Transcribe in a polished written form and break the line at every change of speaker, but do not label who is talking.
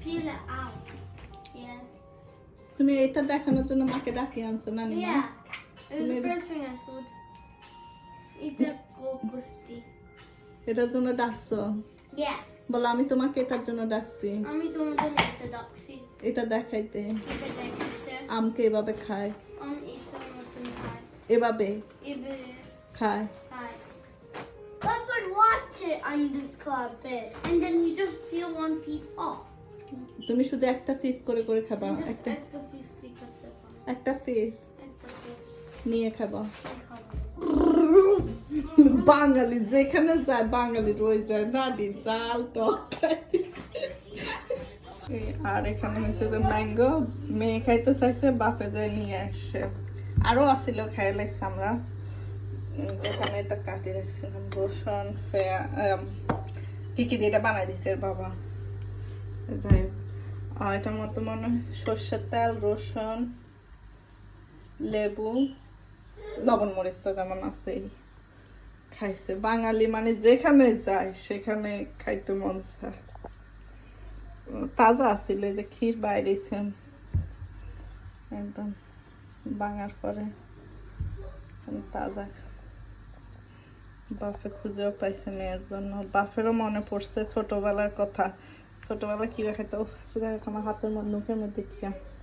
peel it out. Yeah.
তুমি এটা দেখানোর জন্য মাকে ডাকি আনছো না Nima?
Yeah. It was the
Maybe-
first thing I saw. It's a gogusti.
এটার জন্য ডাকছো?
Yeah.
বলো আমি তোমাকে এটার জন্য ডাকছি,
আমি তোমাদের একটা ডাকছি।
এটা দেখাইতে।
এটা দেখতে।
আমকে এভাবে খায়,
এটা মতন খায়।
এভাবে
এবারে
খায়।
খায়। I would watch it on this carpet, and then you just peel one piece off.
তুমি শুধু একটা পিস করে করে খাবা,
And just
একটা
একটা piece দিয়ে কাটতে পারো।
একটা পিস
একটা piece
নিয়ে খাবা।
খাবো।
বাঙালি যেখানে যায় বাঙালি রয়ে যায় নাডি জাল টক খায়। আর এখানে হচ্ছে যে ম্যাঙ্গো মেয়ে খাইতে চাইছে, বাপে যায় নিয়ে আসছে। আরো আসিল খাই লাগছে আমরা। যেখানে এটা কাটি রাখছিলাম রসুন কি কি দিয়ে এটা বানাই দিছে এর বাবা। যাই হোক এটার মতো মনে হয় সর্ষের তেল, রসুন, লেবু, লবণ মরিচ তো যেমন আছেই। খাইছে বাঙালি মানে যেখানে যায় সেখানে খাইতে মন চায়। তাজা আছিল যে ক্ষীর বাইরেছে একদম বাঙার পরে তাজা। বাপে খুঁজেও পাইছে মেয়ের জন্য, বাপেরও মনে পড়ছে ছোটবেলার কথা। ছোটবেলা কিভাবে খাইতো আমার হাতের মুখের মধ্যে খেয়ে